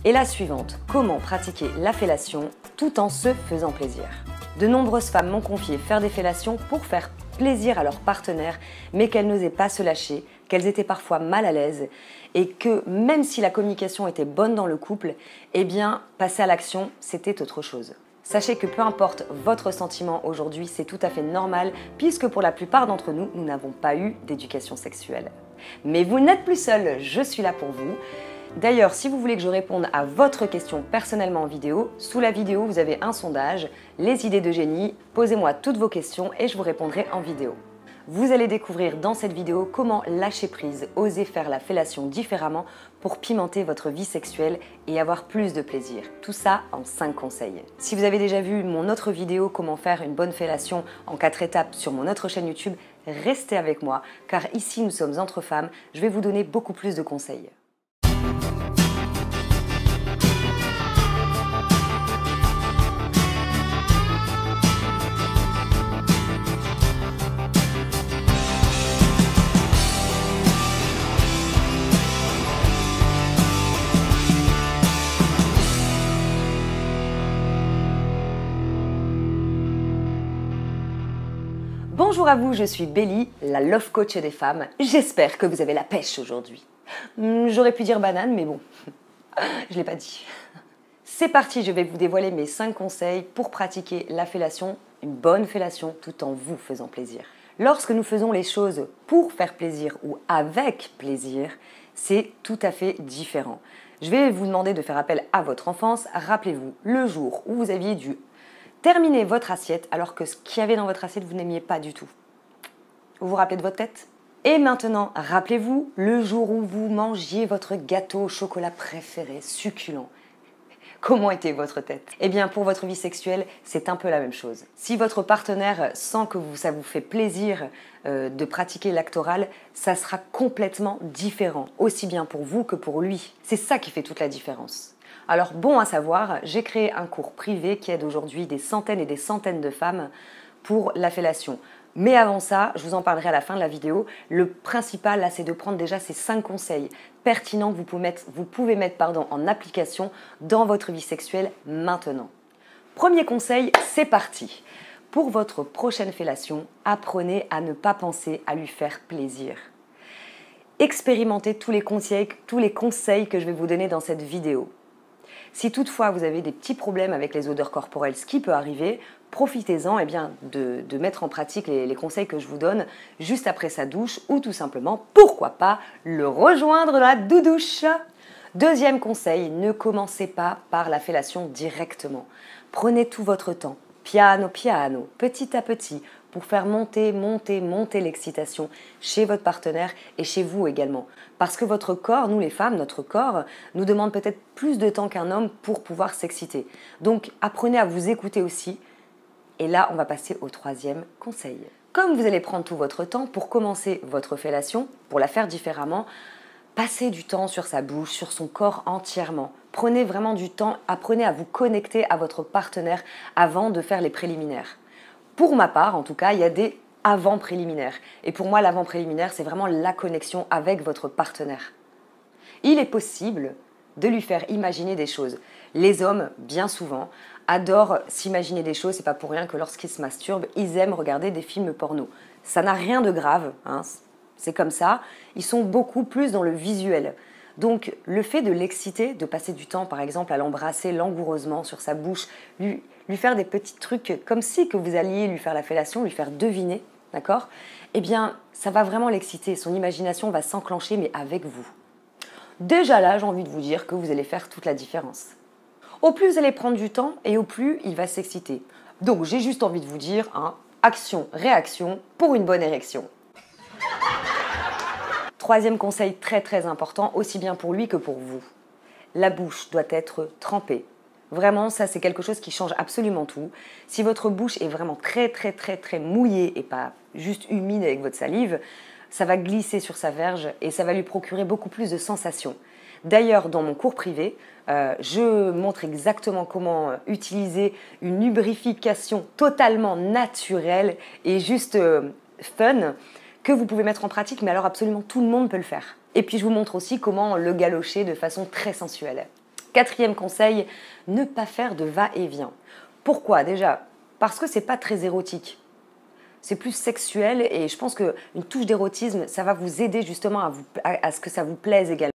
Et la suivante, comment pratiquer la fellation tout en se faisant plaisir. De nombreuses femmes m'ont confié faire des fellations pour faire plaisir à leur partenaire, mais qu'elles n'osaient pas se lâcher, qu'elles étaient parfois mal à l'aise et que même si la communication était bonne dans le couple, eh bien, passer à l'action, c'était autre chose. Sachez que peu importe votre sentiment aujourd'hui, c'est tout à fait normal puisque pour la plupart d'entre nous, nous n'avons pas eu d'éducation sexuelle. Mais vous n'êtes plus seul, je suis là pour vous. D'ailleurs, si vous voulez que je réponde à votre question personnellement en vidéo, sous la vidéo, vous avez un sondage, les idées de génie, posez-moi toutes vos questions et je vous répondrai en vidéo. Vous allez découvrir dans cette vidéo comment lâcher prise, oser faire la fellation différemment pour pimenter votre vie sexuelle et avoir plus de plaisir. Tout ça en 5 conseils. Si vous avez déjà vu mon autre vidéo comment faire une bonne fellation en 4 étapes sur mon autre chaîne YouTube, restez avec moi car ici nous sommes entre femmes, je vais vous donner beaucoup plus de conseils. Bonjour à vous, je suis Belly, la love coach des femmes. J'espère que vous avez la pêche aujourd'hui. J'aurais pu dire banane, mais bon, je ne l'ai pas dit. C'est parti, je vais vous dévoiler mes 5 conseils pour pratiquer la fellation, une bonne fellation, tout en vous faisant plaisir. Lorsque nous faisons les choses pour faire plaisir ou avec plaisir, c'est tout à fait différent. Je vais vous demander de faire appel à votre enfance. Rappelez-vous le jour où vous aviez dû terminez votre assiette alors que ce qu'il y avait dans votre assiette, vous n'aimiez pas du tout. Vous vous rappelez de votre tête? Et maintenant, rappelez-vous le jour où vous mangiez votre gâteau au chocolat préféré, succulent. Comment était votre tête? Eh bien, pour votre vie sexuelle, c'est un peu la même chose. Si votre partenaire sent que ça vous fait plaisir de pratiquer l'acte oral, ça sera complètement différent, aussi bien pour vous que pour lui. C'est ça qui fait toute la différence. Alors bon à savoir, j'ai créé un cours privé qui aide aujourd'hui des centaines et des centaines de femmes pour la fellation. Mais avant ça, je vous en parlerai à la fin de la vidéo. Le principal, là, c'est de prendre déjà ces 5 conseils pertinents que vous pouvez mettre en application dans votre vie sexuelle maintenant. Premier conseil, c'est parti. Pour votre prochaine fellation, apprenez à ne pas penser à lui faire plaisir. Expérimentez tous les conseils que je vais vous donner dans cette vidéo. Si toutefois vous avez des petits problèmes avec les odeurs corporelles, ce qui peut arriver, profitez-en de mettre en pratique les conseils que je vous donne juste après sa douche ou tout simplement, pourquoi pas, le rejoindre dans la doudouche. Deuxième conseil, ne commencez pas par la fellation directement. Prenez tout votre temps, piano piano, petit à petit, pour faire monter l'excitation chez votre partenaire et chez vous également. Parce que votre corps, nous les femmes, notre corps, nous demande peut-être plus de temps qu'un homme pour pouvoir s'exciter. Donc apprenez à vous écouter aussi. Et là, on va passer au 3e conseil. Comme vous allez prendre tout votre temps pour commencer votre fellation, pour la faire différemment, passez du temps sur sa bouche, sur son corps entièrement. Prenez vraiment du temps, apprenez à vous connecter à votre partenaire avant de faire les préliminaires. Pour ma part, en tout cas, il y a des avant-préliminaires. Et pour moi, l'avant-préliminaire, c'est vraiment la connexion avec votre partenaire. Il est possible de lui faire imaginer des choses. Les hommes, bien souvent, adorent s'imaginer des choses. C'est pas pour rien que lorsqu'ils se masturbent, ils aiment regarder des films porno. Ça n'a rien de grave, hein, c'est comme ça. Ils sont beaucoup plus dans le visuel. Donc, le fait de l'exciter, de passer du temps, par exemple, à l'embrasser langoureusement sur sa bouche, lui faire des petits trucs comme si que vous alliez lui faire la fellation, lui faire deviner, d'accord? Eh bien, ça va vraiment l'exciter. Son imagination va s'enclencher, mais avec vous. Déjà là, j'ai envie de vous dire que vous allez faire toute la différence. Au plus vous allez prendre du temps et au plus il va s'exciter. Donc, j'ai juste envie de vous dire, action, réaction pour une bonne érection. 3e conseil très important, aussi bien pour lui que pour vous. La bouche doit être trempée. Vraiment, ça c'est quelque chose qui change absolument tout. Si votre bouche est vraiment très mouillée et pas juste humide avec votre salive, ça va glisser sur sa verge et ça va lui procurer beaucoup plus de sensations. D'ailleurs, dans mon cours privé, je montre exactement comment utiliser une lubrification totalement naturelle et juste fun que vous pouvez mettre en pratique, mais alors absolument tout le monde peut le faire. Et puis je vous montre aussi comment le galocher de façon très sensuelle. 4e conseil, ne pas faire de va-et-vient. Pourquoi déjà? Parce que c'est pas très érotique. C'est plus sexuel et je pense qu'une touche d'érotisme, ça va vous aider justement à ce que ça vous plaise également.